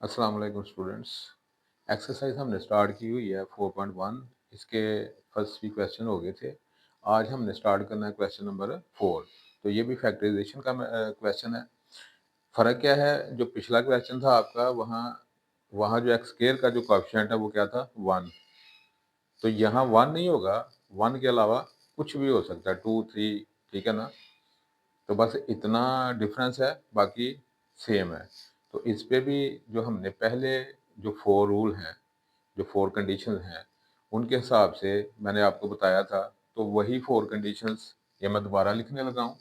अस्सलाम वालेकुम students. Exercise हमने स्टार्ट की हुई है 4.1। इसके फर्स्ट 3 क्वेश्चन हो गए थे। आज हमने स्टार्ट करना है क्वेश्चन नंबर 4। तो ये भी फैक्टराइजेशन का क्वेश्चन है। फ़र्क क्या है, जो पिछला क्वेश्चन था आपका वहाँ वहाँ जो एक्स स्क्वायर का जो कोएफ़िशिएंट है वो क्या था 1। तो यहाँ 1 नहीं होगा, 1 के अलावा कुछ भी हो सकता है 2, 3, ठीक है ना? तो बस इतना डिफरेंस है, बाकी सेम है। तो इस पे भी जो हमने पहले जो 4 रूल हैं, जो 4 कंडीशंस हैं, उनके हिसाब से मैंने आपको बताया था, तो वही 4 कंडीशंस ये मैं दोबारा लिखने लगा हूँ।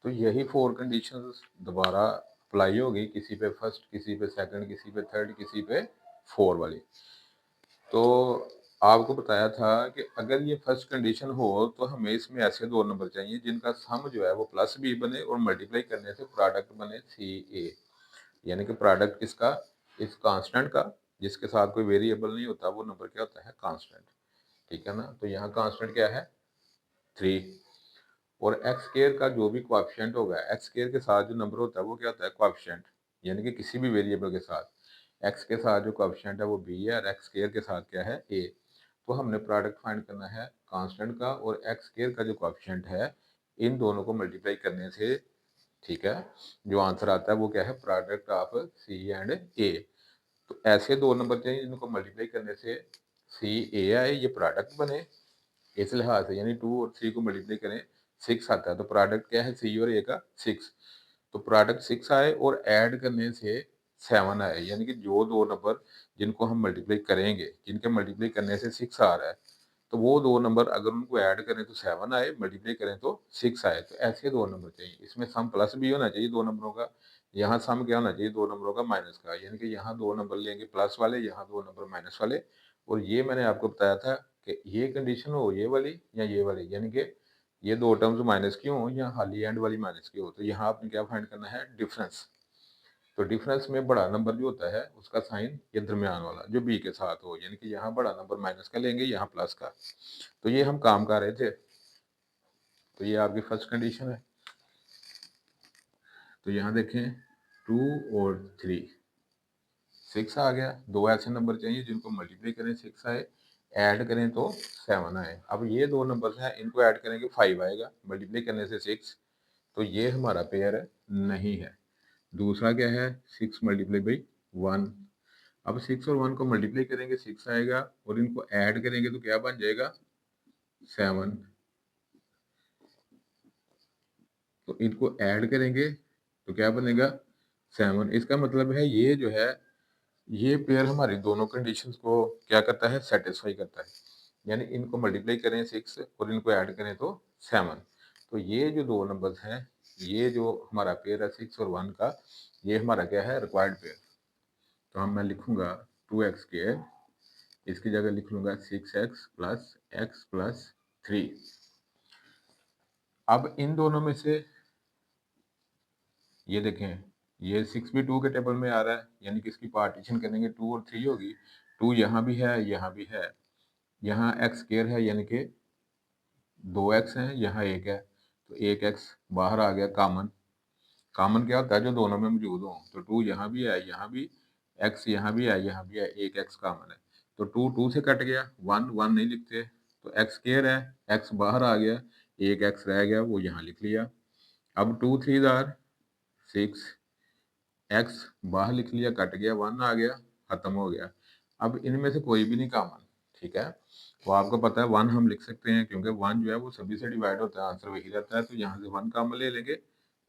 तो यही 4 कंडीशंस दोबारा अप्लाई होगी, किसी पे फर्स्ट, किसी पे सेकंड, किसी पे थर्ड, किसी पे 4 वाली। तो आपको बताया था कि अगर ये फर्स्ट कंडीशन हो तो हमें इसमें ऐसे 2 नंबर चाहिए जिनका सम जो है वो प्लस बी बने और मल्टीप्लाई करने से प्रोडक्ट बने सी ए। यानी कि प्रोडक्ट किसका? इस कांस्टेंट का, जिसके साथ कोई वेरिएबल नहीं होता, वो नंबर क्या होता है? कांस्टेंट। ठीक है ना? तो यहाँ कांस्टेंट क्या है? 3। और एक्स स्क्वायर का जो भी कोएफ़िशिएंट होगा, एक्स स्क्वायर के साथ जो नंबर होता है वो क्या होता है? कोएफ़िशिएंट। यानी कि किसी भी वेरिएबल के साथ एक्स के साथ जो कोएफ़िशिएंट है वो बी है और एक्स स्क्वायर के साथ क्या है? ए। तो हमने प्रोडक्ट फाइंड करना है कांस्टेंट का और एक्स स्क्वायर का जो कोएफ़िशिएंट है, इन दोनों को मल्टीप्लाई करने से, ठीक है, जो आंसर आता है वो क्या है? प्रोडक्ट ऑफ सी एंड ए। तो ऐसे 2 नंबर चाहिए जिनको मल्टीप्लाई करने से सी ए आए, ये प्रोडक्ट बने। इस लिहाज से यानी 2 और 3 को मल्टीप्लाई करें, 6 आता है। तो प्रोडक्ट क्या है? सी और ए का 6। तो प्रोडक्ट 6 आए और ऐड करने से 7 आए। यानी कि जो 2 नंबर जिनको हम मल्टीप्लाई करेंगे, जिनके मल्टीप्लाई करने से 6 आ रहा है, तो वो 2 नंबर अगर उनको ऐड करें तो 7 आए, मल्टीप्लाई करें तो 6 आए। तो ऐसे 2 नंबर चाहिए। इसमें सम प्लस भी होना चाहिए 2 नंबरों का। यहाँ सम क्या होना चाहिए? 2 नंबरों का माइनस का। यानी कि यहाँ 2 नंबर लेंगे प्लस वाले, यहाँ 2 नंबर माइनस वाले। और ये मैंने आपको बताया था कि ये कंडीशन हो ये वाली या ये वाली, यानी कि ये 2 टर्म्स माइनस की हों या खाली एंड वाली माइनस की हो। तो यहाँ आपने क्या फाइंड करना है? डिफरेंस। तो डिफरेंस में बड़ा नंबर जो होता है उसका साइन ये दरमियान वाला जो बी के साथ हो, यानी कि यहाँ बड़ा नंबर माइनस का लेंगे, यहाँ प्लस का। तो ये हम काम कर रहे थे। तो ये आपकी फर्स्ट कंडीशन है। तो यहाँ देखें 2 और 3, 6 आ गया। 2 ऐसे नंबर चाहिए जिनको मल्टीप्लाई करें 6 आए, ऐड करें तो 7 आए। अब ये 2 नंबर हैं, इनको ऐड करेंगे 5 आएगा, मल्टीप्लाई करने से 6। तो ये हमारा पेयर नहीं है। दूसरा क्या है? 6 मल्टीप्लाई बाई 1। अब 6 और 1 को मल्टीप्लाई करेंगे 6 आएगा और इनको ऐड करेंगे तो क्या बन जाएगा? 7। तो इनको ऐड करेंगे तो क्या बनेगा? 7। इसका मतलब है ये जो है, ये पेयर हमारी दोनों कंडीशंस को क्या करता है? सेटिस्फाई करता है। यानी इनको मल्टीप्लाई करें 6 और इनको ऐड करें तो 7। तो ये जो 2 नंबर्स हैं, ये जो हमारा पेयर है 6 और 1 का, ये हमारा क्या है? Required pair. तो हम मैं लिखूंगा 2x स्क्वायर, इसकी जगह लिख लूंगा 6x प्लस अब इन दोनों में से ये देखें, ये 6 भी 2 के टेबल में आ रहा है, यानी कि इसकी पार्टीशन करेंगे 2 और 3 होगी। 2 यहाँ भी है, यहाँ भी है। यहाँ एक्स स्क्वायर है यानी कि 2x है, यहाँ 1 है। तो 1x बाहर आ गया कॉमन। कॉमन क्या होता है? जो दोनों में मौजूद हो। तो 2 यहाँ भी है, यहाँ भी, x यहाँ भी है, यहाँ भी है, 1x कॉमन है। तो 2 2 से कट गया, 1 1 नहीं लिखते। तो x स्क्वायर है, x बाहर आ गया, 1x रह गया, वो यहाँ लिख लिया। अब 2 3 आर 6, x बाहर लिख लिया, कट गया, 1 आ गया, खत्म हो गया। अब इनमें से कोई भी नहीं कॉमन, ठीक है। तो आपको पता है 1 हम लिख सकते हैं क्योंकि 1 जो है वो सभी से डिवाइड होता है, आंसर वही रहता है। तो यहाँ से 1 कॉमन ले लेंगे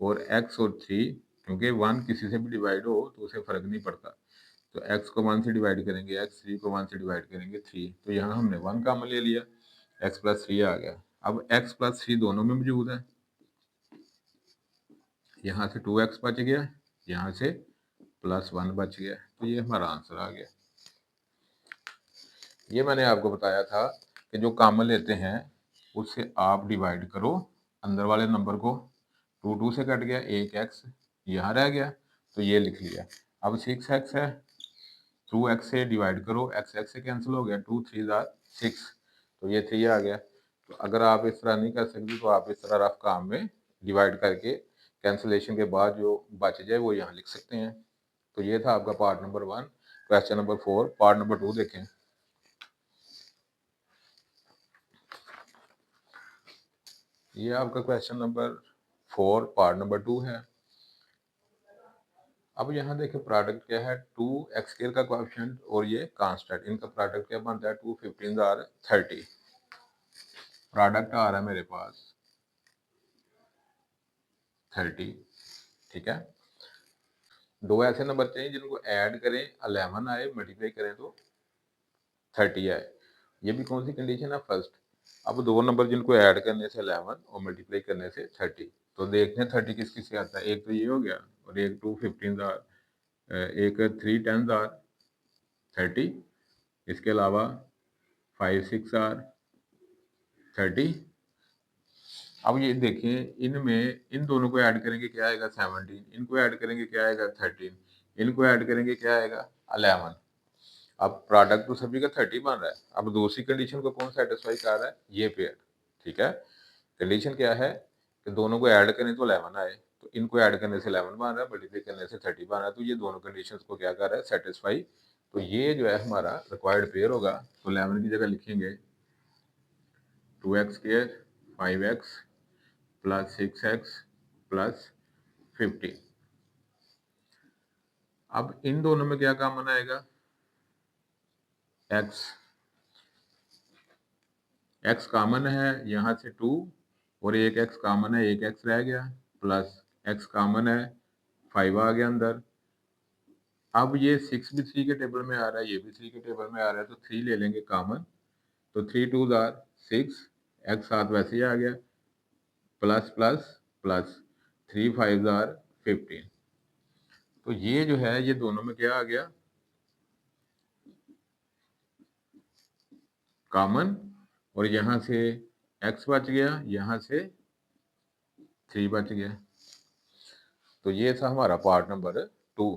और x और 3, क्योंकि 1 किसी से भी डिवाइड हो तो उसे फर्क नहीं पड़ता। तो x को 1 से डिवाइड करेंगे x, 3 को 1 से डिवाइड करेंगे 3। तो यहाँ हमने 1 कॉमन ले लिया, x प्लस 3 आ गया। अब x प्लस 3 दोनों में मौजूद है, यहाँ से 2x बच गया, यहाँ से प्लस 1 बच गया। तो ये हमारा आंसर आ गया। ये मैंने आपको बताया था कि जो कॉमन लेते हैं उससे आप डिवाइड करो अंदर वाले नंबर को। 2 से कट गया, एक एक्स यहाँ रह गया तो ये लिख लिया। अब 6x है, 2x से डिवाइड करो, x से कैंसिल हो गया, 2 3 6, तो ये 3 आ गया। तो अगर आप इस तरह नहीं कर सकते तो आप इस तरह रफ काम में डिवाइड करके कैंसिलेशन के बाद जो बच जाए वो यहाँ लिख सकते हैं। तो ये था आपका part number 1। Question number 4। Part number 2 देखें। ये आपका क्वेश्चन नंबर 4 पार्ट नंबर 2 है। अब यहाँ देखें प्रोडक्ट क्या है, 2x² का कोएफिशिएंट और ये कांस्टेंट, इनका प्रोडक्ट क्या बनता है, 2 15 30। प्रोडक्ट आ रहा है मेरे पास 30, ठीक है। दो ऐसे नंबर चाहिए जिनको ऐड करें 11 आए, मल्टीप्लाई करें तो 30 आए। ये भी कौन सी कंडीशन है, फर्स्ट। अब दो नंबर जिनको ऐड करने से 11 और मल्टीप्लाई करने से 30, तो देखते हैं 30 किस किस से आता है। एक तो ये हो गया और एक 2 15 एक 3 10 30, इसके अलावा 5 6 30। अब ये देखिए इनमें इन दोनों को ऐड करेंगे क्या आएगा, 17। इनको ऐड करेंगे क्या आएगा, 13। इनको ऐड करेंगे क्या आएगा, 11। अब प्रोडक्ट तो सभी का 30 बन रहा है। अब दूसरी कंडीशन को कौन सेटिस्फाई कर रहा है, ये पेयर, ठीक है। कंडीशन क्या है कि दोनों को ऐड करें तो 11 आए, तो इनको ऐड करने से 11 बन रहा है, मल्टीप्लाई करने से 30 बन रहा है। तो ये दोनों कंडीशंस को क्या कर रहा है, सेटिस्फाई। तो ये जो है हमारा रिक्वायर्ड पेयर होगा। तो 11 की जगह लिखेंगे 2x² 5x plus 6x plus 50। अब इन दोनों में क्या कॉमन आएगा, x कॉमन है, यहाँ से 2 और एक x कॉमन है, एक x रह गया, प्लस x कॉमन है, 5 आ गया अंदर। अब ये 6 भी 3 के टेबल में आ रहा है, ये भी 3 के टेबल में आ रहा है, तो 3 ले लेंगे कॉमन, तो 3 2 6, x साथ वैसे ही आ गया, प्लस प्लस प्लस 3 5 15। तो ये जो है ये दोनों में क्या आ गया, कॉमन, और यहाँ से x बच गया, यहाँ से 3 बच गया। तो ये था हमारा पार्ट नंबर 2।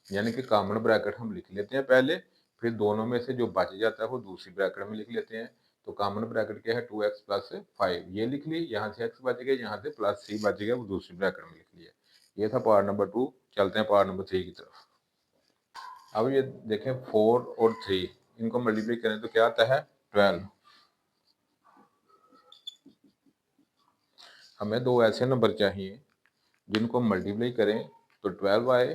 यानी कि कॉमन ब्रैकेट हम लिख लेते हैं पहले, फिर दोनों में से जो बच जाता है वो दूसरी ब्रैकेट में लिख लेते हैं। तो कॉमन ब्रैकेट क्या है, 2x प्लस 5, ये लिख ली, यहाँ से x बच गया, यहाँ से प्लस 3 बच गया, वो दूसरी ब्रैकेट में लिख लिया। ये था पार्ट नंबर 2। चलते हैं पार्ट नंबर 3 की तरफ। अब ये देखें 4 और 3, इनको मल्टीप्लाई करें तो क्या आता है, 12। हमें दो ऐसे नंबर चाहिए जिनको मल्टीप्लाई करें तो 12 आए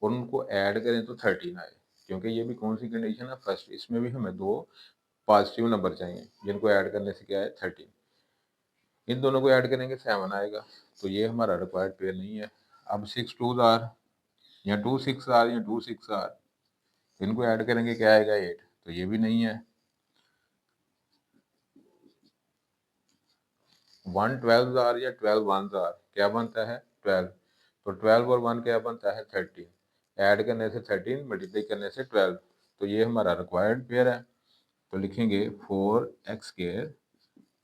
और उनको ऐड करें तो 13 आए, क्योंकि ये भी कौन सी कंडीशन है, फर्स्ट। इसमें भी हमें दो पॉजिटिव नंबर चाहिए जिनको ऐड करने से क्या है, 13। इन दोनों को ऐड करेंगे 7 आएगा, तो ये हमारा रिक्वायर्ड पेयर नहीं है। अब 6 2 या 2 6 या 2 6 इनको ऐड करेंगे क्या आएगा, 8, तो ये भी नहीं है। 1 12 या 12 1 क्या बनता है, 12। तो 12 और 1 क्या बनता है, 13। ऐड करने से 13, मल्टीप्लाई करने से 12, तो ये हमारा रिक्वायर्ड पेयर है। तो लिखेंगे 4x²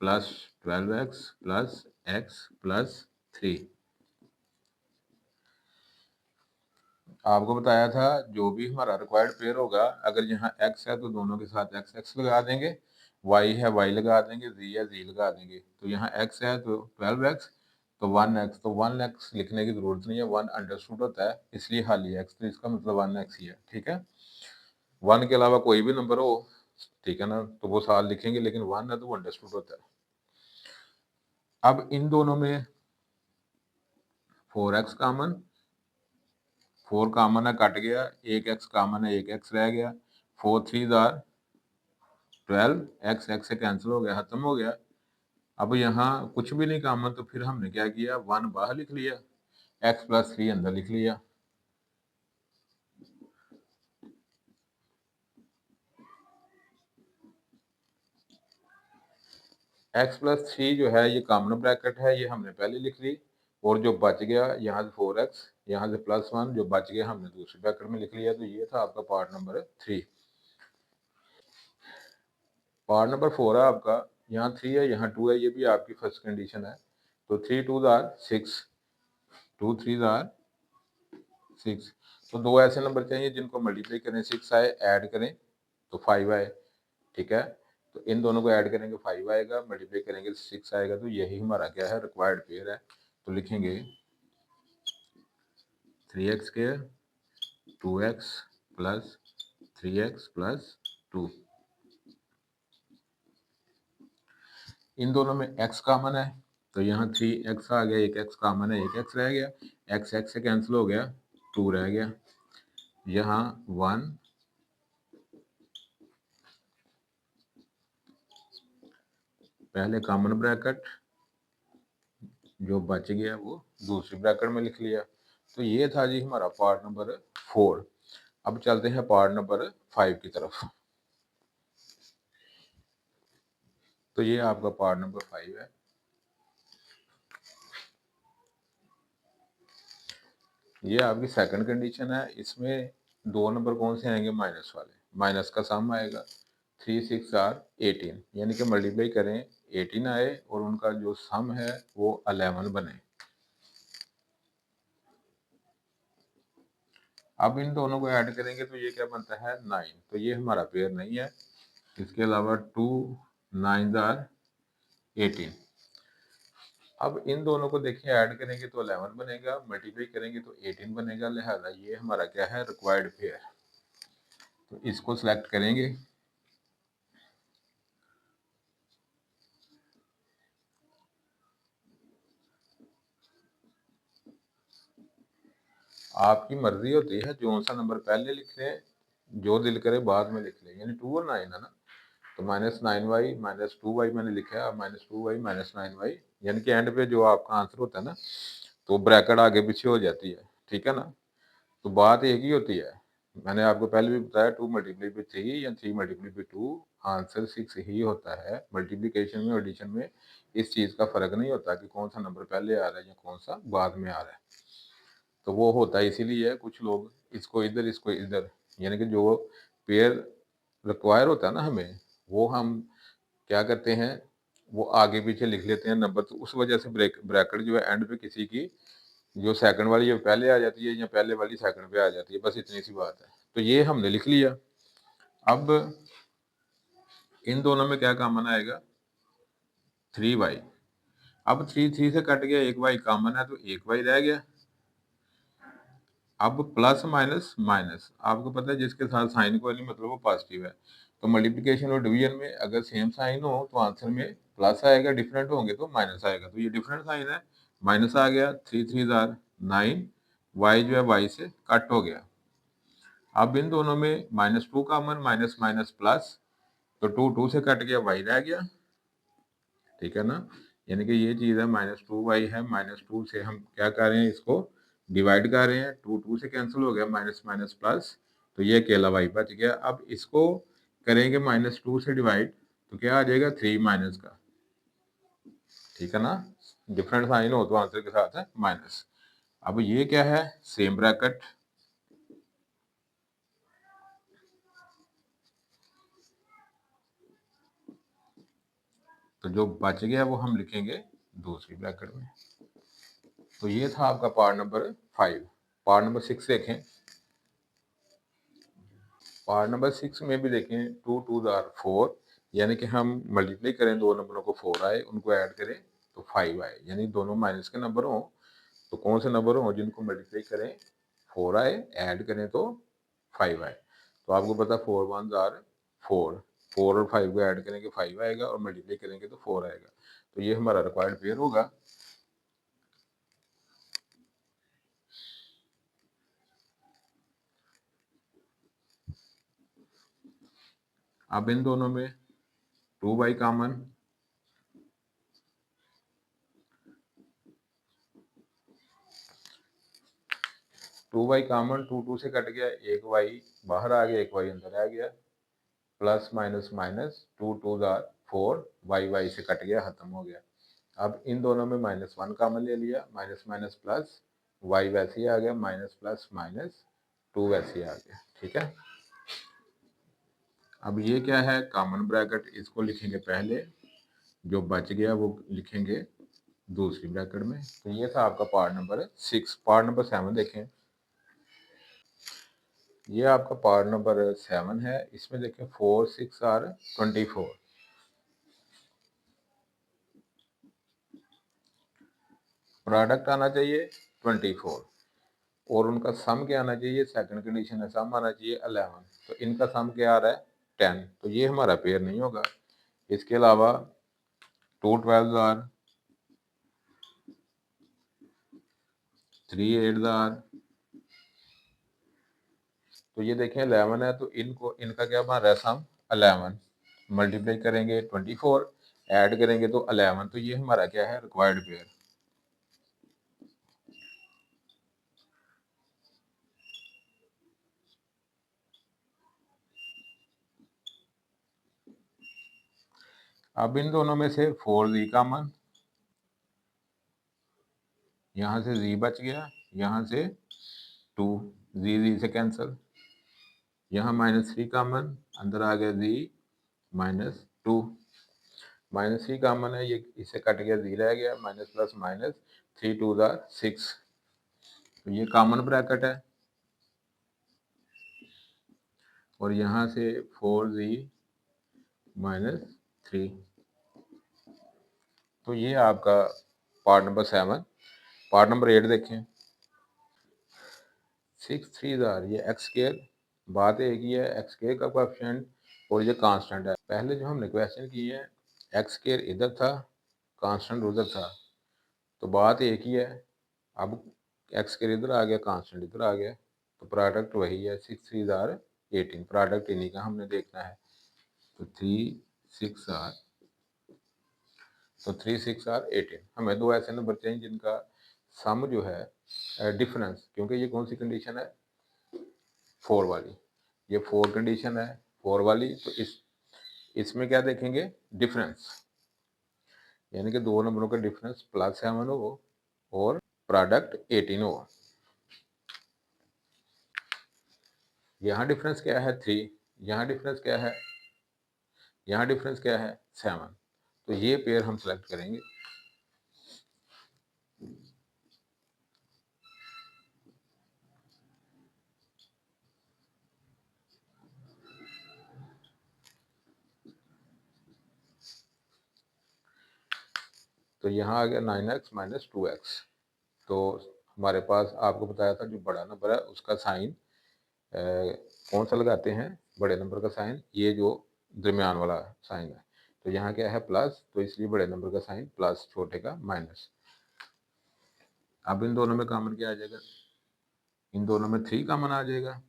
plus 12x plus x plus 3। आपको बताया था जो भी हमारा रिक्वायर्ड पेयर होगा, अगर यहाँ x है तो दोनों के साथ x x लगा देंगे, y है y लगा देंगे, z है z लगा देंगे। तो यहाँ x है तो 12x, तो 1x, तो 1x लिखने की जरूरत नहीं है, 1 अंडरस्टूड होता है, इसलिए खाली x, तो इसका मतलब 1x ही है, ठीक है। 1 के अलावा कोई भी नंबर हो, ठीक है ना, तो वो साल लिखेंगे, लेकिन 1 है तो वो अंडरस्टूड होता है। अब इन दोनों में 4x कॉमन, 4 कॉमन है, कट गया, एक x कॉमन है, एक x रह गया, 4 3 12, x x से कैंसिल हो गया, खत्म हो गया। अब यहाँ कुछ भी नहीं कॉमन, तो फिर हमने क्या किया, 1 बाहर लिख लिया, x प्लस 3 अंदर लिख लिया। x प्लस 3 जो है ये कॉमन ब्रैकेट है, ये हमने पहले लिख ली, और जो बच गया यहाँ से 4x, यहाँ से प्लस 1 जो बच गया हमने दूसरी ब्रैकेट में लिख लिया। तो ये था आपका पार्ट नंबर 3। पार्ट नंबर 4 है आपका, यहाँ 3 है, यहाँ 2 है, ये भी आपकी फर्स्ट कंडीशन है। तो 3 2 6, 2 3 आर 6। तो दो ऐसे नंबर चाहिए जिनको मल्टीप्लाई करें 6 आए, ऐड करें तो 5 आए। ठीक है, तो इन दोनों को ऐड करेंगे 5 आएगा, मल्टीप्लाई करेंगे 6 आएगा। तो यही हमारा क्या है, रिक्वायर्ड पेयर है। तो लिखेंगे 3x square 2x plus 3x plus 2। इन दोनों में x कॉमन है, तो यहाँ 3x आ गया, एक x कॉमन है, एक x रह गया, x x से कैंसिल हो गया, 2 रह गया। यहाँ 1 पहले कॉमन ब्रैकेट, जो बच गया वो दूसरी ब्रैकेट में लिख लिया। तो ये था जी हमारा पार्ट नंबर 4। अब चलते हैं पार्ट नंबर 5 की तरफ। तो ये आपका पार्ट नंबर 5 है। ये आपकी सेकंड कंडीशन है। इसमें दो नंबर कौन से आएंगे, माइनस वाले, माइनस का सम आएगा। 3 6 आर 18, यानी कि मल्टीप्लाई करें 18 आए और उनका जो सम है वो 11 बने। अब इन दोनों को ऐड करेंगे तो ये क्या बनता है, 9। तो ये हमारा पेयर नहीं है। इसके अलावा 2 9 आर 18। अब इन दोनों को देखिए, ऐड करेंगे तो 11 बनेगा, मल्टीप्लाई करेंगे तो 18 बनेगा। लिहाजा ये हमारा क्या है, रिक्वायर्ड पेयर। तो इसको सिलेक्ट करेंगे। आपकी मर्जी होती है जो सा नंबर पहले लिख लें, जो दिल करे बाद में लिख लें। यानी 2 और 9 है ना, तो -9y -2y मैंने लिखा है, -2y -9y, यानी कि एंड पे जो आपका आंसर होता है ना, तो ब्रैकेट आगे पीछे हो जाती है। ठीक है ना, तो बात एक ही होती है। मैंने आपको पहले भी बताया 2 मल्टीप्लाई बाई 3 या 3 मल्टीप्लाई बाई 2 आंसर 6 ही होता है। मल्टीप्लिकेशन में, एडिशन में इस चीज़ का फर्क नहीं होता कि कौन सा नंबर पहले आ रहा है या कौन सा बाद में आ रहा है। तो वो होता है इसीलिए कुछ लोग इसको इधर इसको इधर, यानी कि जो पेयर रिक्वायर होता है ना हमें, वो हम क्या करते हैं, वो आगे पीछे लिख लेते हैं नंबर। तो उस वजह से ब्रैकेट जो है एंड पे किसी की जो सेकंड वाली है पहले आ जाती है या पहले वाली सेकंड पे आ जाती है। बस इतनी सी बात है। तो ये हमने लिख लिया। अब इन दोनों में क्या कॉमन आएगा, 3y। अब 3 3 से कट गया, एक y कॉमन है तो एक y रह गया। अब प्लस माइनस माइनस, आपको पता है जिसके साथ साइन को मतलब वो पॉजिटिव है। तो मल्टीप्लिकेशन और डिवीजन में अगर सेम साइन हो तो आंसर में प्लस आएगा, डिफरेंट होंगे तो माइनस आएगा। तो ये डिफरेंट साइन है, माइनस आ गया। 3 3 आर 9, y जो है y से कट हो गया। अब इन दोनों में -2 कॉमन, माइनस माइनस प्लस, तो 2 2 से कट गया, y रह गया। ठीक है ना, यानी कि ये चीज़ है, -2y है, -2 से हम क्या कर रहे हैं, इसको डिवाइड कर रहे हैं। 2 2 से कैंसिल हो गया, माइनस माइनस प्लस, तो ये अकेला y बच गया। अब इसको करेंगे -2 से डिवाइड, तो क्या आ जाएगा, 3 माइनस का। ठीक है ना, डिफरेंट साइन हो तो आंसर के साथ है माइनस। अब ये क्या है, सेम ब्रैकेट, तो जो बच गया वो हम लिखेंगे दूसरी ब्रैकेट में। तो ये था आपका पार्ट नंबर 5। पार्ट नंबर 6 देखें। पार्ट नंबर 6 में भी देखें, 2 2 आर 4, यानी कि हम मल्टीप्लाई करें दो नंबरों को, 4 आए, उनको ऐड करें तो 5 आए। यानी दोनों माइनस के नंबर हों तो कौन से नंबर हों जिनको मल्टीप्लाई करें 4 आए, ऐड करें तो 5 आए। तो आपको पता 4 1 आर 4, 4 और 5 को ऐड करेंगे 5 आएगा और मल्टीप्लाई करेंगे तो 4 आएगा। तो ये हमारा रिक्वायर्ड पेयर होगा। अब इन दोनों में 2y कॉमन, 2y कॉमन, 2 2 से कट गया, एक y बाहर आ गया, एक y अंदर आ गया। Plus minus minus, 2 2 are 4, Y Y से कट गया, खत्म हो गया। अब इन दोनों में -1 कॉमन ले लिया, माइनस माइनस प्लस, वाई वैसे ही आ गया, माइनस प्लस माइनस 2 वैसे ही आ गया। ठीक है, अब ये क्या है, कॉमन ब्रैकेट, इसको लिखेंगे पहले, जो बच गया वो लिखेंगे दूसरी ब्रैकेट में। तो ये था आपका पार्ट नंबर 6। पार्ट नंबर 7 देखें। ये आपका पार्ट नंबर 7 है। इसमें देखें 4 6 आर 24। प्रोडक्ट आना चाहिए 24 और उनका सम क्या आना चाहिए, सेकंड कंडीशन है सम आना चाहिए 11। तो इनका सम क्या आ रहा है 10। तो ये हमारा पेयर नहीं होगा। इसके अलावा 2 12 आर, 3 8 आर। तो ये देखें 11 है, तो इनका क्या बन रहा है सम 11। मल्टीप्लाई करेंगे 24, ऐड करेंगे तो 11। तो ये हमारा क्या है रिक्वायर्ड पेयर। अब इन दोनों में से 4 जी कॉमन, यहाँ से जी बच गया, यहाँ से 2 जी से कैंसिल, यहाँ -3 कॉमन, अंदर आ गया जी -2। -3 कॉमन है, ये इससे कट गया जी रह गया, माइनस प्लस माइनस 3 2 6। तो ये कॉमन ब्रैकेट है और यहाँ से 4 जी -3। तो ये आपका पार्ट नंबर 7। पार्ट नंबर 8 देखें। 6 3 ये एक्स स्क्वायर, बात एक ही है, एक्स स्क्वायर का कोएफिशिएंट और ये कांस्टेंट है। पहले जो हमने क्वेश्चन किए हैं एक्स स्क्वायर इधर था, कांस्टेंट उधर था, तो बात एक ही है। अब एक्स स्क्वायर इधर आ गया, कांस्टेंट इधर आ गया, तो प्रोडक्ट वही है 6 3 18। प्रोडक्ट इन्हीं का हमने देखना है। तो 3 6 तो 3 6 18। हमें दो ऐसे नंबर चाहिए जिनका सम जो है डिफरेंस, क्योंकि ये कौन सी कंडीशन है 4 वाली, ये 4 कंडीशन है 4 वाली। तो इसमें क्या देखेंगे डिफरेंस, यानी कि दो नंबरों का डिफरेंस +7 हो और प्रोडक्ट 18 हो। यहाँ डिफरेंस क्या है 3, यहाँ डिफरेंस क्या है, यहाँ डिफरेंस क्या है 7। तो ये पेयर हम सेलेक्ट करेंगे। तो यहाँ आ गया 9x - 2x। तो हमारे पास आपको बताया था जो बड़ा नंबर है उसका साइन कौन सा लगाते हैं, बड़े नंबर का साइन, ये जो दरमियान वाला साइन है। तो यहाँ क्या है प्लस, तो इसलिए बड़े नंबर का साइन प्लस, छोटे का माइनस। अब इन दोनों में कॉमन क्या आ जाएगा, इन दोनों में 3 कॉमन आ जाएगा।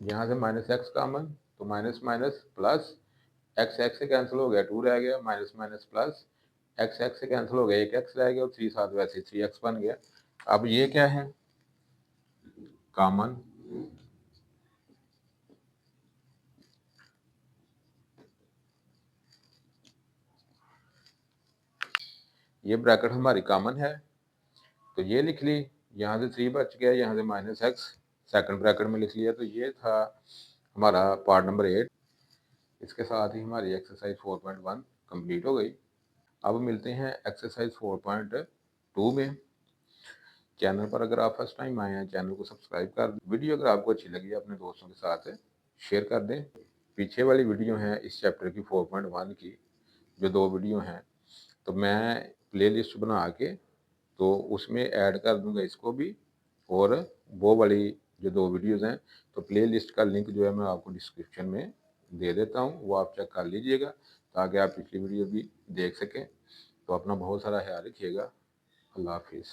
यहाँ से -x कॉमन, तो minus minus plus, x x से कैंसिल हो गया 2 रह गया, minus minus plus, x x से कैंसिल हो गया 1 x रह गया और 3 साथ वैसे 3x बन गया। अब ये क्या है कॉमन, ये ब्रैकेट हमारी कॉमन है तो ये लिख ली। यहाँ से 3 बच गया, यहाँ से -x सेकंड ब्रैकेट में लिख लिया। तो ये था हमारा पार्ट नंबर 8। इसके साथ ही हमारी एक्सरसाइज 4.1 कंप्लीट हो गई। अब मिलते हैं एक्सरसाइज 4.2 में। चैनल पर अगर आप फर्स्ट टाइम आए हैं चैनल को सब्सक्राइब कर दें। वीडियो अगर आपको अच्छी लगी अपने दोस्तों के साथ शेयर कर दें। पीछे वाली वीडियो है इस चैप्टर की 4.1 की, जो 2 वीडियो हैं, तो मैं प्लेलिस्ट बना के तो उसमें ऐड कर दूंगा इसको भी, और वो वाली जो 2 वीडियोज़ हैं तो प्लेलिस्ट का लिंक जो है मैं आपको डिस्क्रिप्शन में दे देता हूँ, वो आप चेक कर लीजिएगा ताकि आप पिछली वीडियो भी देख सकें। तो अपना बहुत सारा ख्याल रखिएगा। अल्लाह हाफिज़।